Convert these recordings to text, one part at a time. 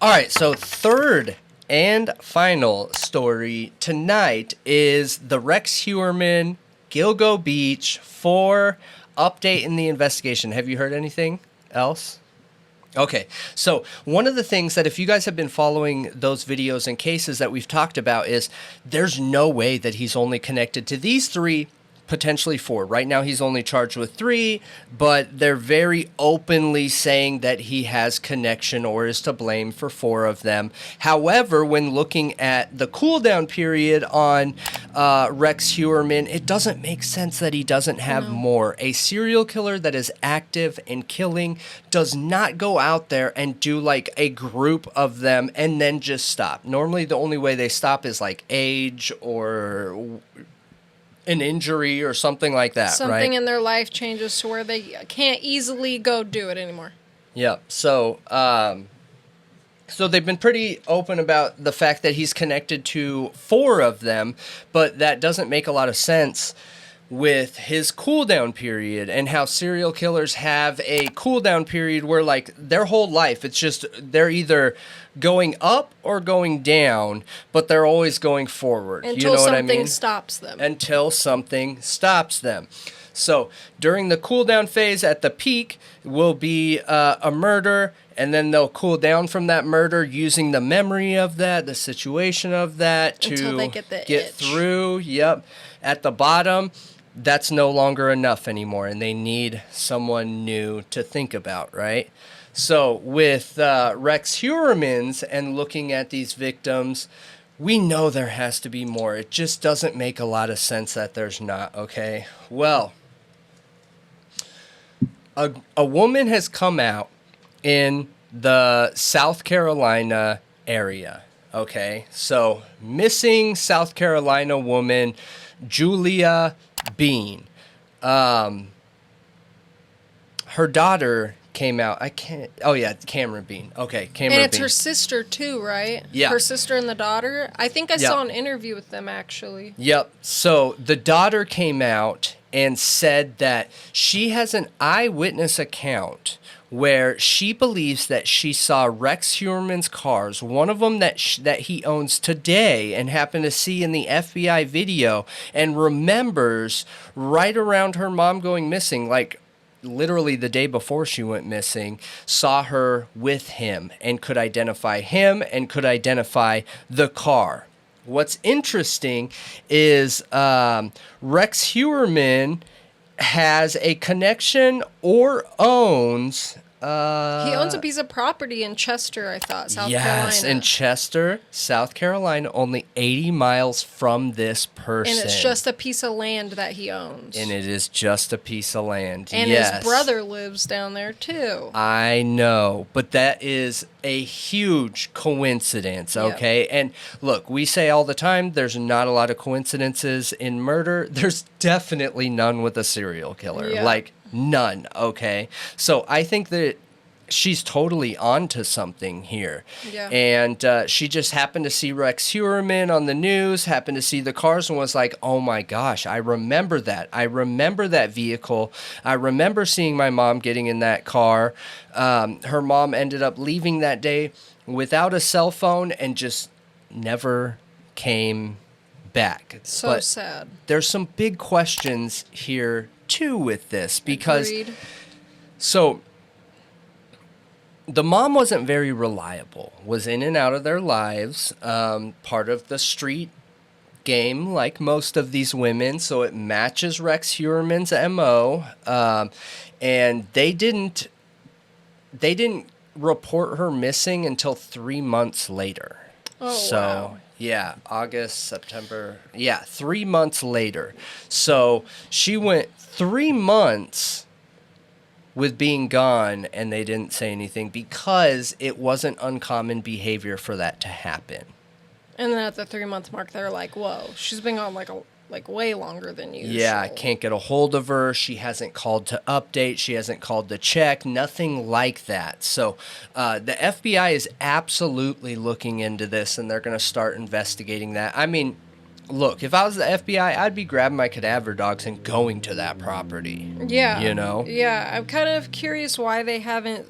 All right, so third and final story tonight is the Rex Heuermann, Gilgo Beach 4 update in the investigation. Have you heard anything else? Okay, so one of the things that if you guys have been following those videos and cases that we've talked about is there's no way that he's only connected to these three, potentially four. Right now he's only charged with three, but they're very openly saying that he has connection or is to blame for four of them. However, when looking at the cooldown period on Rex Heuermann, it doesn't make sense that he doesn't have more. A serial killer that is active and killing does not go out there and do like a group of them and then just stop. Normally the only way they stop is like age or an injury or something like that, Something right? in their life changes to where they can't easily go do it anymore. Yeah. So they've been pretty open about the fact that he's connected to four of them, but that doesn't make a lot of sense with his cooldown period and how serial killers have a cooldown period where like their whole life, it's just they're either going up or going down, but they're always going forward. Until you know what I something mean? stops them. Until something stops them. So during the cooldown phase at the peak will be a murder, and then they'll cool down from that murder using the memory of that, the situation of that Until to they get the get itch. through. Yep. At the bottom, that's no longer enough anymore, and they need someone new to think about, right? So with Rex Heuermann's and looking at these victims, we know there has to be more. It just doesn't make a lot of sense that there's not, okay? Well, a woman has come out in the South Carolina area, okay? So missing South Carolina woman, Julia Bean. Her daughter came out. Cameron Bean. Okay, Cameron Bean. And it's her sister too, right? Yeah. Her sister and the daughter. I think I saw an interview with them actually. Yep. So the daughter came out and said that she has an eyewitness account where she believes that she saw Rex Heuermann's cars, one of them that he owns today and happened to see in the FBI video, and remembers right around her mom going missing, like literally the day before she went missing, saw her with him and could identify him and could identify the car. What's interesting is Rex Heuermann has a connection or owns... He owns a piece of property in Chester, I thought, South Carolina. Yes, in Chester, South Carolina, only 80 miles from this person. And it's just a piece of land that he owns. And it is just a piece of land, and yes. his brother lives down there, too. I know, but that is a huge coincidence, okay? Yep. And look, we say all the time there's not a lot of coincidences in murder. There's definitely none with a serial killer. Yeah. Like, none, okay? So I think that she's totally onto something here. Yeah. And she just happened to see Rex Heuermann on the news, happened to see the cars, and was like, oh my gosh, I remember that. I remember that vehicle. I remember seeing my mom getting in that car. Her mom ended up leaving that day without a cell phone and just never came back. So sad. There's some big questions here too with this, because Agreed. So the mom wasn't very reliable, was in and out of their lives, part of the street game like most of these women, so it matches Rex Heuermann's MO, and they didn't report her missing until 3 months later. Oh, so wow. Yeah, August, September. Yeah, 3 months later. So she went 3 months with being gone, and they didn't say anything because it wasn't uncommon behavior for that to happen. And then at the 3 month mark, they're like, "Whoa, she's been gone like way longer than usual." Yeah, I can't get a hold of her. She hasn't called to update. She hasn't called to check. Nothing like that. So the FBI is absolutely looking into this, and they're going to start investigating that. I mean, look, if I was the FBI, I'd be grabbing my cadaver dogs and going to that property. Yeah. You know? Yeah, I'm kind of curious why they haven't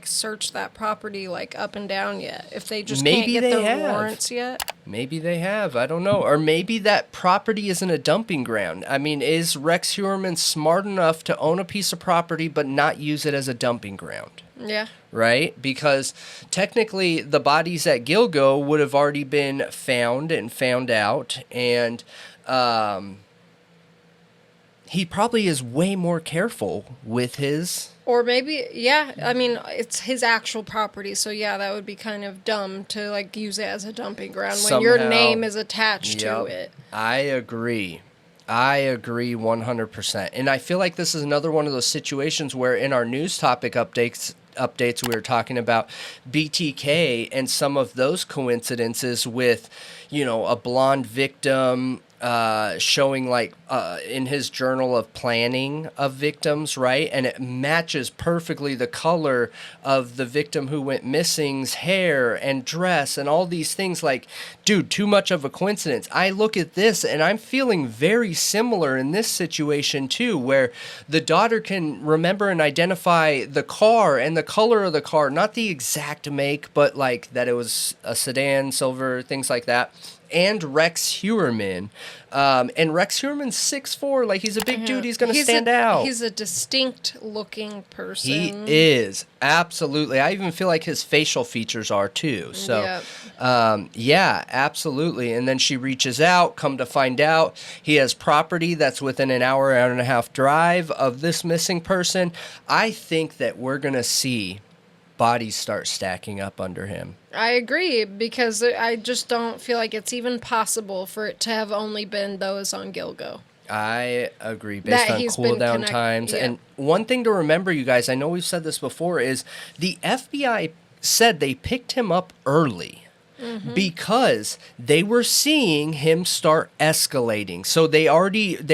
searched that property like up and down yet. If they just Maybe can't get they the have. warrants yet. Maybe they have. I don't know. Or maybe that property isn't a dumping ground. I mean, is Rex Heuermann smart enough to own a piece of property but not use it as a dumping ground? Yeah. Right? Because technically the bodies at Gilgo would have already been found and found out. And he probably is way more careful with his... Or maybe, yeah, I mean, it's his actual property, so yeah, that would be kind of dumb to, like, use it as a dumping ground when your name is attached to it. I agree 100%. And I feel like this is another one of those situations where in our news topic updates we were talking about BTK and some of those coincidences with, you know, a blonde victim showing like in his journal of planning of victims, right? And it matches perfectly the color of the victim who went missing's hair and dress and all these things. Like, dude, too much of a coincidence. I look at this and I'm feeling very similar in this situation too, where the daughter can remember and identify the car and the color of the car, not the exact make, but like that it was a sedan, silver, things like that. And Rex Heuermann. And Rex Heuermann's 6'4", like he's a big dude, he's going to stand out. He's a distinct looking person. He is, absolutely. I even feel like his facial features are too. So, yeah, absolutely. And then she reaches out, come to find out he has property that's within an hour and a half drive of this missing person. I think that we're going to see bodies start stacking up under him. I agree, because I just don't feel like it's even possible for it to have only been those on Gilgo. I agree, based on cooldown times. Yeah. And one thing to remember, you guys, I know we've said this before, is the FBI said they picked him up early. Because they were seeing him start escalating. So they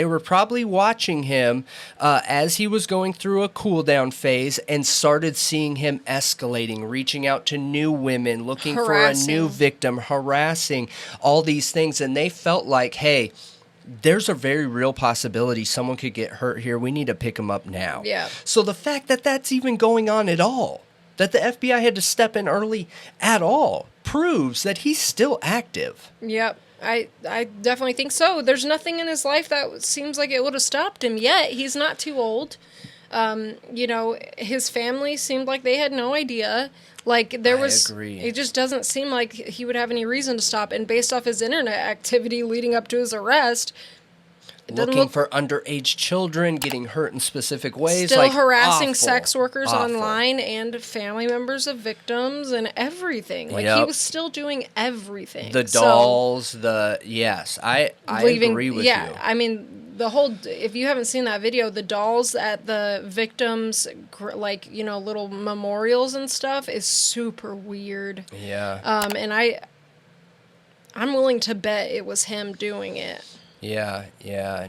were probably watching him as he was going through a cooldown phase and started seeing him escalating, reaching out to new women, looking for a new victim, harassing, all these things. And they felt like, hey, there's a very real possibility someone could get hurt here. We need to pick him up now. Yeah. So the fact that that's even going on at all, that the FBI had to step in early at all, proves that he's still active. Yep. I definitely think so. There's nothing in his life that seems like it would have stopped him yet. He's not too old. You know, his family seemed like they had no idea. Like, I agree. It just doesn't seem like he would have any reason to stop. And based off his internet activity leading up to his arrest, looking for underage children, getting hurt in specific ways. Still like, harassing sex workers online and family members of victims and everything. Like, he was still doing everything. The dolls, yes, I agree with you. Yeah, I mean, the whole, if you haven't seen that video, the dolls at the victims, like, you know, little memorials and stuff is super weird. Yeah. And I'm willing to bet it was him doing it. Yeah.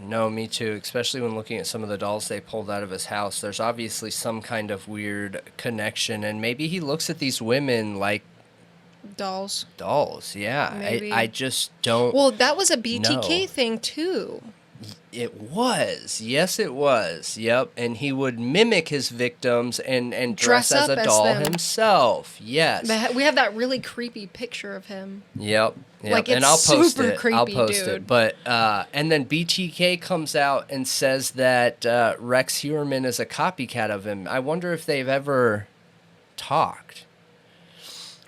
No, me too. Especially when looking at some of the dolls they pulled out of his house. There's obviously some kind of weird connection. And maybe he looks at these women like dolls. Yeah. Maybe. I just don't. Well, that was a BTK thing too. It was. Yes, it was. Yep. And he would mimic his victims and dress as a doll himself. Yes. We have that really creepy picture of him. Yep. Like, it's and I'll post super it. creepy, I'll post dude. it. But and then BTK comes out and says that Rex Heuermann is a copycat of him. I wonder if they've ever talked.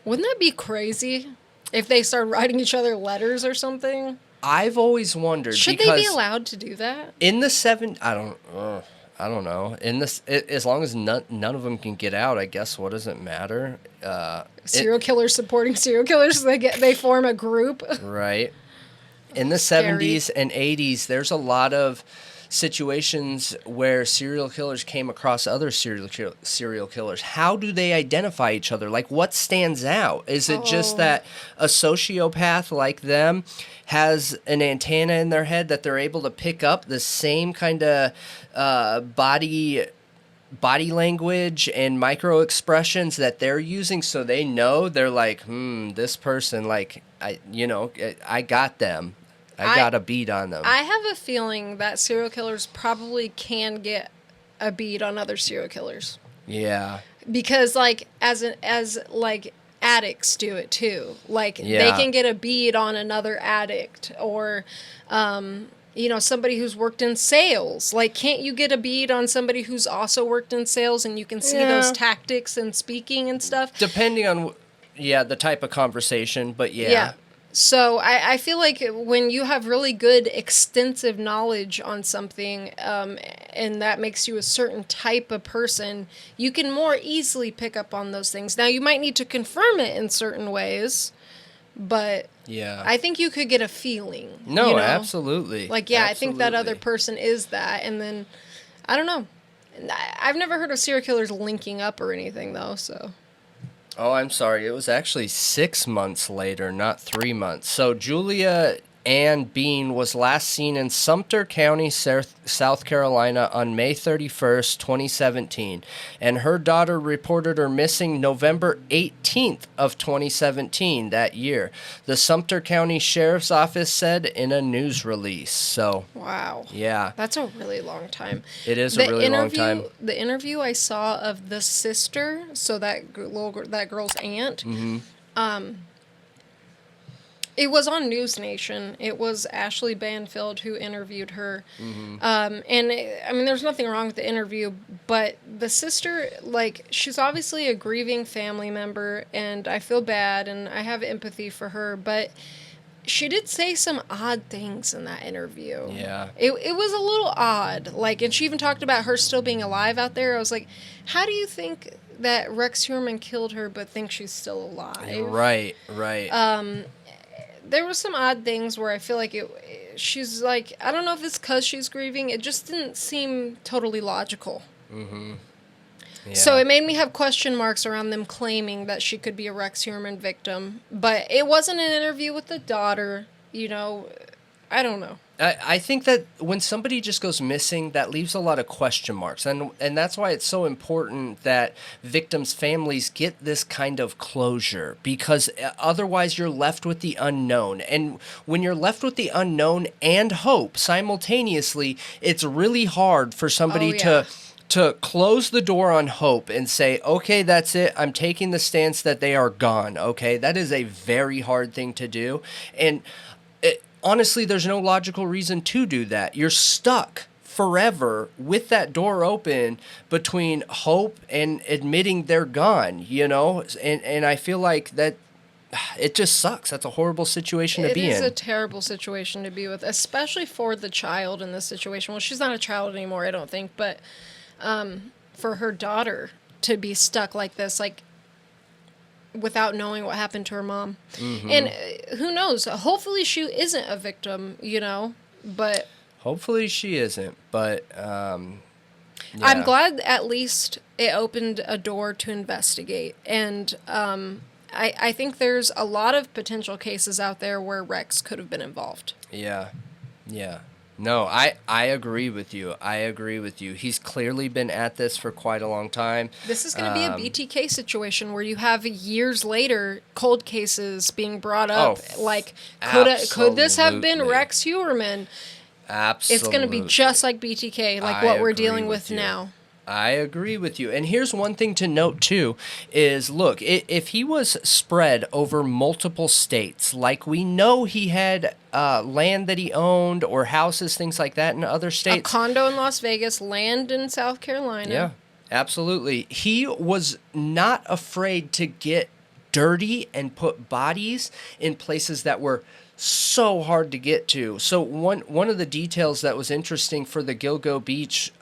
Wouldn't that be crazy if they started writing each other letters or something? I've always wondered. Should they be allowed to do that? In the I don't know. In this, as long as none of them can get out, I guess. What does it matter? Serial killers supporting serial killers. They form a group. Right. In the 70s and 80s, there's a lot of situations where serial killers came across other serial killers. How do they identify each other? Like, what stands out? Is it just that a sociopath like them has an antenna in their head that they're able to pick up the same kind of body language and micro expressions that they're using, so they know? They're like, this person, like, I got them. I got a beat on them. I have a feeling that serial killers probably can get a beat on other serial killers. Yeah. because like as like addicts do it too. Like they Yeah. can get a bead on another addict, or you know, somebody who's worked in sales. Like, can't you get a bead on somebody who's also worked in sales, and you can see those tactics and speaking and stuff? Depending on, the type of conversation, but Yeah. So I feel like when you have really good, extensive knowledge on something, and that makes you a certain type of person, you can more easily pick up on those things. Now, you might need to confirm it in certain ways, but I think you could get a feeling. No, you know? Absolutely. Like, I think that other person is that, and then, I don't know. I've never heard of serial killers linking up or anything, though, so... Oh, I'm sorry. It was actually 6 months later, not 3 months. So Julia Ann Bean was last seen in Sumter County, South Carolina on May 31st, 2017. And her daughter reported her missing November 18th of 2017 that year. The Sumter County Sheriff's Office said in a news release. So, wow. Yeah. That's a really long time. It is a really long time. The interview I saw of the sister, so that girl's aunt, it was on News Nation. It was Ashley Banfield who interviewed her. I mean, there's nothing wrong with the interview, but the sister, like, she's obviously a grieving family member, and I feel bad, and I have empathy for her, but she did say some odd things in that interview. Yeah. It was a little odd. Like, and she even talked about her still being alive out there. I was like, how do you think that Rex Heuermann killed her but thinks she's still alive? Right. There were some odd things where I feel like she's like, I don't know if it's because she's grieving. It just didn't seem totally logical. Yeah. So it made me have question marks around them claiming that she could be a Rex Heuermann victim. But it wasn't an interview with the daughter, you know. I don't know. I think that when somebody just goes missing, that leaves a lot of question marks. And that's why it's so important that victims' families get this kind of closure, because otherwise you're left with the unknown. And when you're left with the unknown and hope simultaneously, it's really hard for somebody to close the door on hope and say, okay, that's it. I'm taking the stance that they are gone. Okay, that is a very hard thing to do. And honestly, there's no logical reason to do that. You're stuck forever with that door open between hope and admitting they're gone, you know? And I feel like that it just sucks. That's a horrible situation to be in. It is a terrible situation to be with, especially for the child in this situation. Well, she's not a child anymore, I don't think, but for her daughter to be stuck like this, like, without knowing what happened to her mom. And who knows? Hopefully she isn't a victim, you know, but... Hopefully she isn't, but... I'm glad at least it opened a door to investigate. And I think there's a lot of potential cases out there where Rex could have been involved. Yeah. No, I agree with you. He's clearly been at this for quite a long time. This is going to be a BTK situation where you have years later cold cases being brought up. Could this have been Rex Heuermann? Absolutely. It's going to be just like BTK, like what we're dealing with now. I agree with you. And here's one thing to note, too, is, look, if he was spread over multiple states, like we know he had land that he owned or houses, things like that in other states. A condo in Las Vegas, land in South Carolina. Yeah, absolutely. He was not afraid to get dirty and put bodies in places that were so hard to get to. So one of the details that was interesting for the Gilgo Beach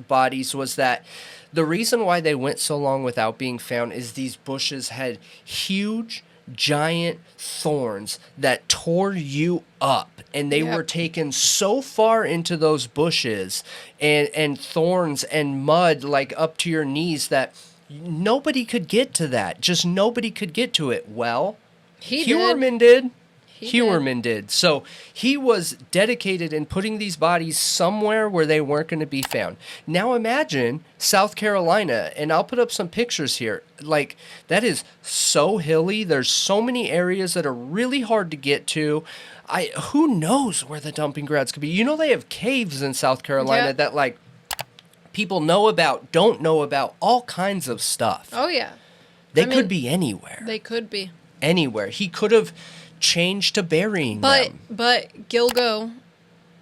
bodies was that the reason why they went so long without being found is these bushes had huge, giant thorns that tore you up, and they were taken so far into those bushes and thorns and mud like up to your knees that nobody could get to that. Just nobody could get to it. Well, Heuermann did. Heuermann did. So he was dedicated in putting these bodies somewhere where they weren't going to be found. Now imagine South Carolina, and I'll put up some pictures here. Like, that is so hilly. There's so many areas that are really hard to get to. Who knows where the dumping grounds could be? You know, they have caves in South Carolina that, like, people know about, don't know about, all kinds of stuff. Oh, yeah. They could be anywhere. They could be. Anywhere. He could have changed to burying them. But Gilgo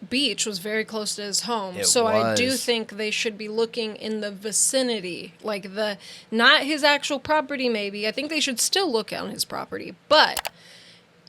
Beach was very close to his home. I do think they should be looking in the vicinity. Like not his actual property maybe. I think they should still look on his property. But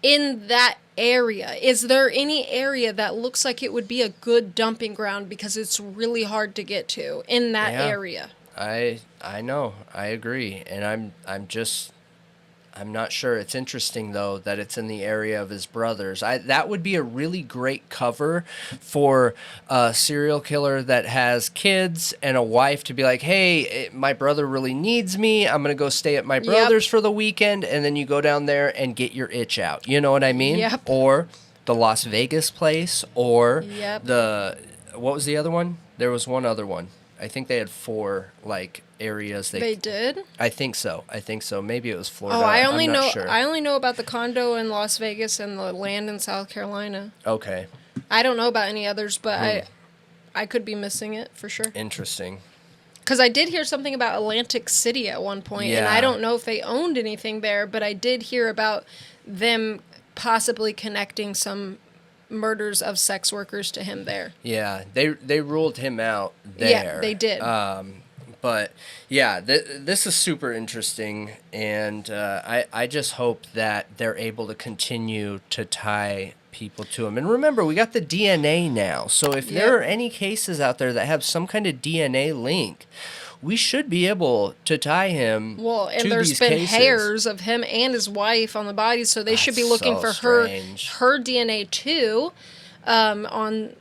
in that area, is there any area that looks like it would be a good dumping ground because it's really hard to get to in that area? I know. I agree. And I'm not sure. It's interesting, though, that it's in the area of his brothers. That would be a really great cover for a serial killer that has kids and a wife to be like, hey, my brother really needs me. I'm going to go stay at my brother's for the weekend. And then you go down there and get your itch out. You know what I mean? Yep. Or the Las Vegas place or what was the other one? There was one other one. I think they had 4 areas. They did? I think so. Maybe it was Florida. Oh, I'm not sure. I only know about the condo in Las Vegas and the land in South Carolina. Okay. I don't know about any others, but I could be missing it for sure. Interesting. Because I did hear something about Atlantic City at one point, and I don't know if they owned anything there, but I did hear about them possibly connecting some murders of sex workers to him there. Yeah, they ruled him out there. Yeah, they did. But yeah, this is super interesting, and I just hope that they're able to continue to tie people to him. And remember, we got the DNA now, so if there are any cases out there that have some kind of DNA link, we should be able to tie him to these cases. Well, and there's been hairs of him and his wife on the body, so they should be looking for her DNA too on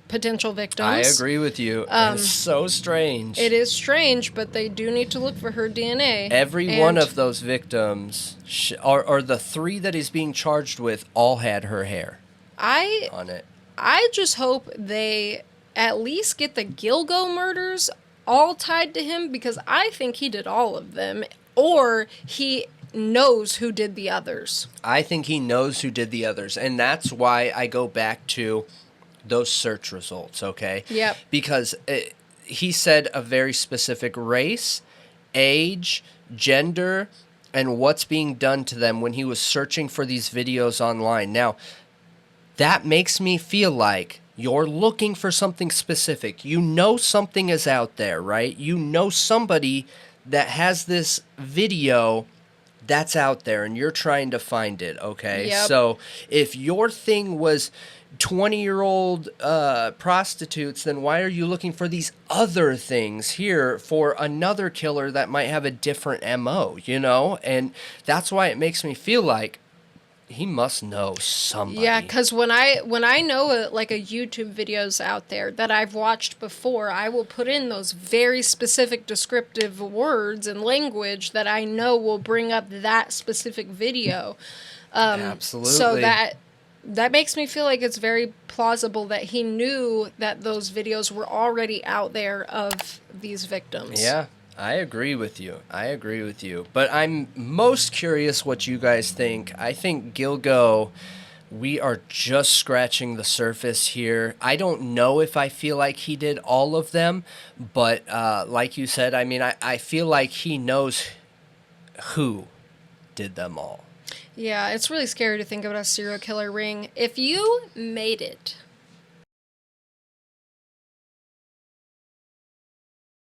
potential victims. I agree with you. It's so strange. It is strange, but they do need to look for her DNA. Every one of those victims, or the 3 that he's being charged with, all had her hair on it. I just hope they at least get the Gilgo murders all tied to him, because I think he did all of them, or he knows who did the others. I think he knows who did the others, and that's why I go back to those search results, okay? Yep. Because he said a very specific race, age, gender, and what's being done to them when he was searching for these videos online. Now, that makes me feel like you're looking for something specific. You know something is out there, right? You know somebody that has this video that's out there, and you're trying to find it, okay? Yep. So if your thing was 20-year-old prostitutes, then why are you looking for these other things here for another killer that might have a different MO, you know? And that's why it makes me feel like he must know somebody. Yeah, because when I know a YouTube videos out there that I've watched before, I will put in those very specific descriptive words and language that I know will bring up that specific video. Absolutely. So that makes me feel like it's very plausible that he knew that those videos were already out there of these victims. Yeah. I agree with you. But I'm most curious what you guys think. I think Gilgo, we are just scratching the surface here. I don't know if I feel like he did all of them, but like you said, I mean, I feel like he knows who did them all. Yeah, it's really scary to think about a serial killer ring. If you made it